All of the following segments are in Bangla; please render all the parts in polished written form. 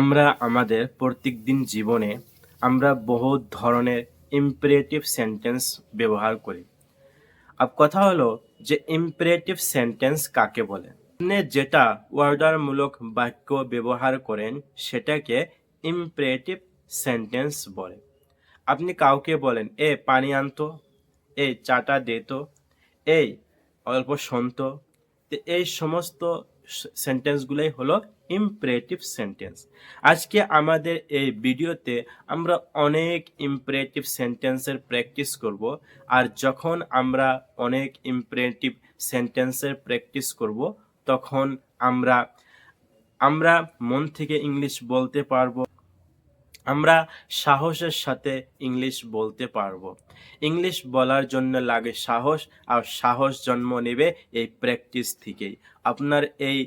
আমরা আমাদের প্রত্যেকদিন জীবনে আমরা বহু ধরনের ইম্পারেটিভ সেন্টেন্স ব্যবহার করি। কথা হলো যে ইম্পারেটিভ সেন্টেন্স কাকে বলে? আপনি যেটা অর্ডারমূলক বাক্য ব্যবহার করেন সেটাকে ইম্পারেটিভ সেন্টেন্স বলে। আপনি কাউকে বলেন, এ পানি আনতো, এই চাটা দে তো, এই অল্প শোনতো। তো এই সমস্ত সেন্টেন্সগুলোই হলো ইম্পারেটিভ সেন্টেন্স। আজকে আমাদের এই ভিডিওতে আমরা অনেক ইম্পারেটিভ সেন্টেন্সের প্র্যাকটিস করব। আর যখন আমরা অনেক ইম্পারেটিভ সেন্টেন্সের প্র্যাকটিস করব তখন আমরা আমরা মন থেকে ইংলিশ বলতে পারবো। আমরা সাহসের সাথে ইংলিশ বলতে পারবো। ইংলিশ বলার জন্য লাগে সাহস, আর সাহস জন্ম নেবে এই প্র্যাকটিস থেকেই। আপনার এই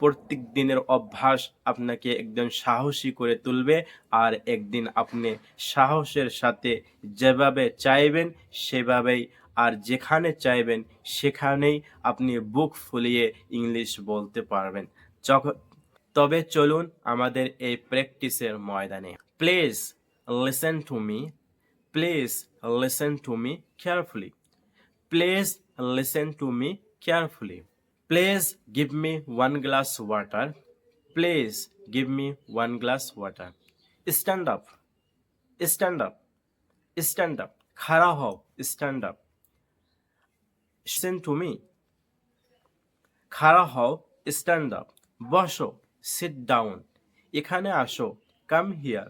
প্রত্যেক দিনের অভ্যাস আপনাকে একদম সাহসী করে তুলবে, আর একদিন আপনি সাহসের সাথে যেভাবে চাইবেন সেভাবেই, আর যেখানে চাইবেন সেখানেই আপনি বুক ফুলিয়ে ইংলিশ বলতে পারবেন। যখন তবে চলুন আমাদের এই প্র্যাকটিসের ময়দানে। Please listen to me, please listen to me carefully, please listen to me carefully, please give me one glass water, please give me one glass water, stand up, stand up, stand up, খাড়া হও, stand up, listen to me, খাড়া হও, স্ট্যান্ড আপ, বসো, সিট ডাউন, এখানে আসো, কাম হিয়ার,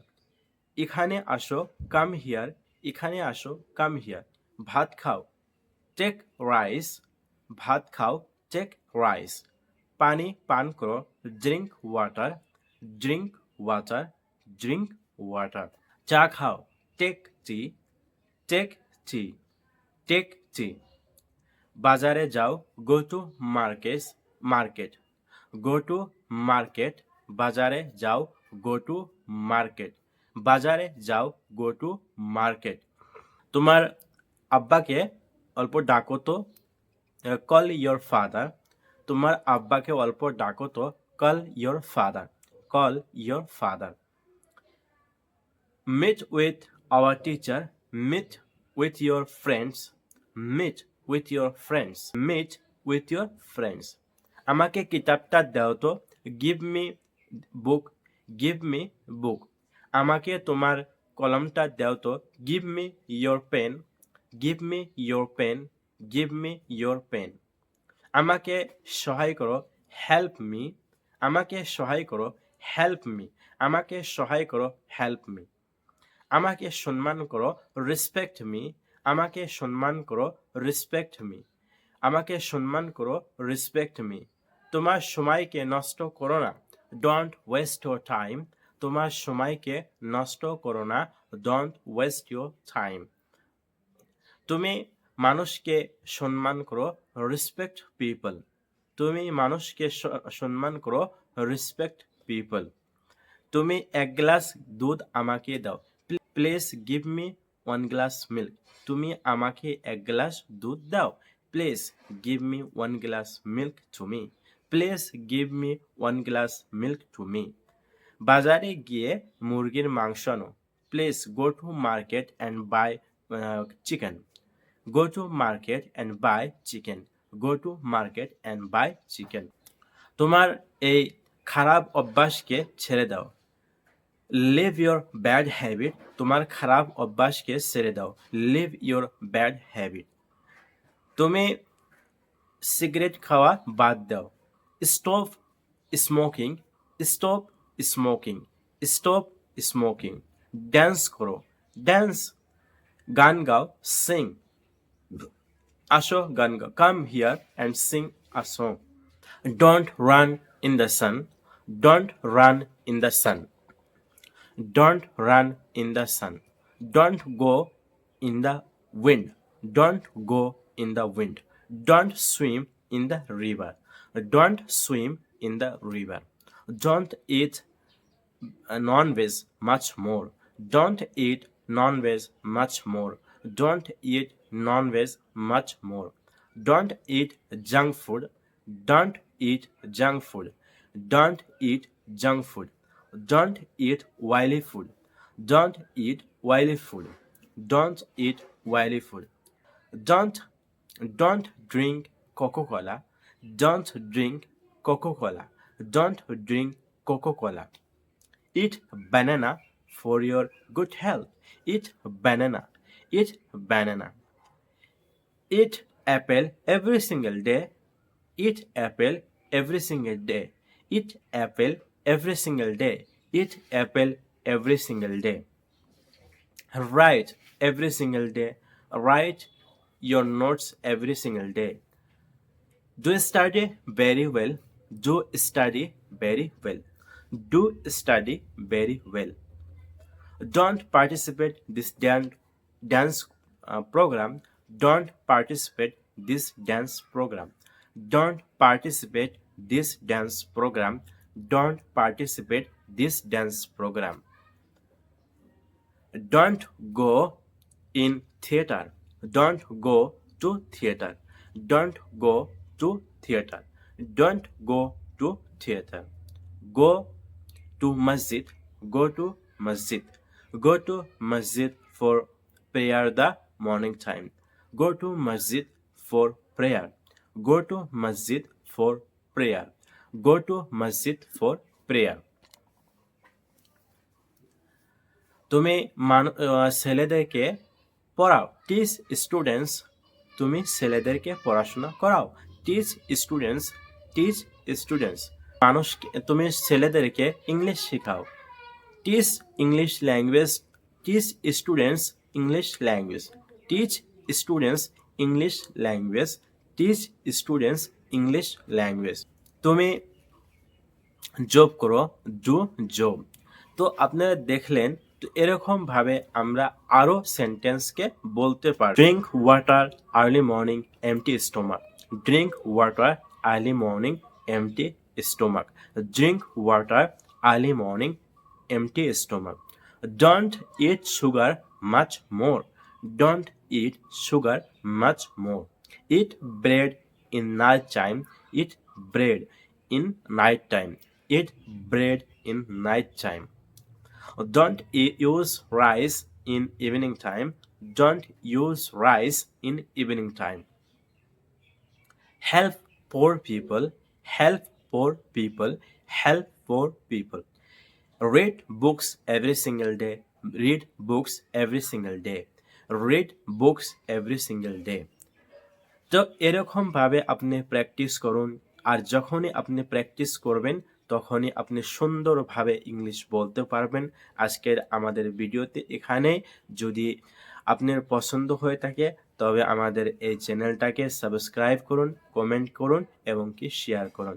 এখানে আসো, কাম হিয়ার, এখানে আসো, কাম হিয়ার, ভাত খাও, টেক রাইস, ভাত খাও, টেক রাইস, পানি পান করো, drink water, drink water, drink water, চা খাও, take tea, take tea, take tea, বাজারে যাও, গো to market, market, go to market, বাজারে যাও, গো টু মার্কেট, বাজারে যাও, গো টু মার্কেট। তোমার আব্বাকে অল্প ডাকো তো, কল ইয়োর ফাদার, তোমার আব্বাকে অল্প ডাকো তো, call your father, call your father. Meet with our teacher, meet with your friends, meet with your friends, meet with your friends. আমাকে কিতাবটা দাও তো, give me book, give me book. আমাকে তোমার কলমটা দাও তো, give me your pen, give me your pen, give me your pen. আমাকে সহায় করো, হেল্প মি, আমাকে সহায় করো, হেল্প মি, আমাকে সহায় করো, হেল্প মি। আমাকে সম্মান করো, রেসপেক্ট মি, আমাকে সম্মান করো, রেসপেক্ট মি, আমাকে সম্মান করো, রেসপেক্ট মি। তোমার সময়কে নষ্ট করো না, ডোন্ট ওয়েস্ট ইউর টাইম, তোমার সময়কে নষ্ট করো না, ডোন্ট ওয়েস্ট ইউর টাইম। তুমি মানুষকে সম্মান করো, রেসপেক্ট পিপল, তুমি মানুষকে সম্মান করো, রেসপেক্ট পিপল। তুমি এক গ্লাস দুধ আমাকে দাও, please give me one glass milk, তুমি আমাকে এক গ্লাস দুধ দাও, please give me one glass milk to me, please give me one glass milk to me. বাজারে গিয়ে মুরগির মাংস আনো, please go to market and buy chicken, go to market and buy chicken, go to market and buy chicken. তোমার এই খারাপ অভ্যাসকে ছেড়ে দাও, লিভ ইয়োর ব্যাড হ্যাবিট, তোমার খারাপ অভ্যাসকে ছেড়ে দাও, লিভ ইয়োর ব্যাড হ্যাবিট। তুমি সিগারেট খাওয়া বাদ দাও, stop smoking, stop smoking, stop smoking. Dance করো, ড্যান্স, গান গাও, সিং, আসো গান গাও, come here and sing a song. Don't run in the sun, don't run in the sun, don't run in the sun, don't go in the wind, don't go in the wind, don't swim in the river, don't swim in the river, don't eat non-veg much more, don't eat non-veg much more, don't eat non-veg much more, don't eat junk food, don't eat junk food, don't eat junk food, Don't eat oily food. Don't eat oily food. Don't eat oily food. Don't don't drink Coca-Cola. Don't drink Coca-Cola. Don't drink Coca-Cola. Eat banana for your good health. Eat banana. Eat banana. Eat apple every single day. Eat apple every single day. Eat apple every single day. Eat apple every single day. Write every single day. Write your notes every single day. Do study very well. Do study very well. Do study very well. Don't participate this dance program. Don't participate this dance program. Don't participate this dance program. Don't participate this dance program. Don't go in theater. Don't go to theater. Don't go to theater. Don't go to theater. Go to masjid. Go to masjid. Go to masjid for prayer the morning time. Go to masjid for prayer. Go to masjid for prayer. Go to masjid for prayer. তুমি ছেলেদেরকে পড়াও। Teach students. তুমি ছেলেদেরকে পড়াশোনা করাও। Teach students. Teach students. মানুষকে তুমি ছেলেদেরকে ইংলিশ শেখাও। Teach English language. Teach students English language. Teach students English language. Teach students English language. তুমি জব করো। Do job. তো আপনারা দেখলেন, তো এরকমভাবে আমরা আরও সেন্টেন্সকে বলতে পারি। Drink water early morning empty stomach. Drink water early morning empty stomach. Drink water early morning empty stomach. Don't eat sugar much more. Don't eat sugar much more. Eat bread in night time. Eat bread in night time. Eat bread in night time. Don't use rice in evening time. Don't use rice in evening time. Help poor people. Help poor people. Help poor people. Read books every single day. Read books every single day. Read books every single day. তো এরকমভাবে আপনি প্র্যাকটিস করুন। আর যখনই আপনি প্র্যাকটিস করবেন তখনই আপনি সুন্দরভাবে ইংলিশ বলতে পারবেন। আজকের আমাদের ভিডিওতে এখানে, যদি আপনার পছন্দ হয়ে থাকে তবে আমাদের এই চ্যানেলটাকে সাবস্ক্রাইব করুন, কমেন্ট করুন এবং কি শেয়ার করুন।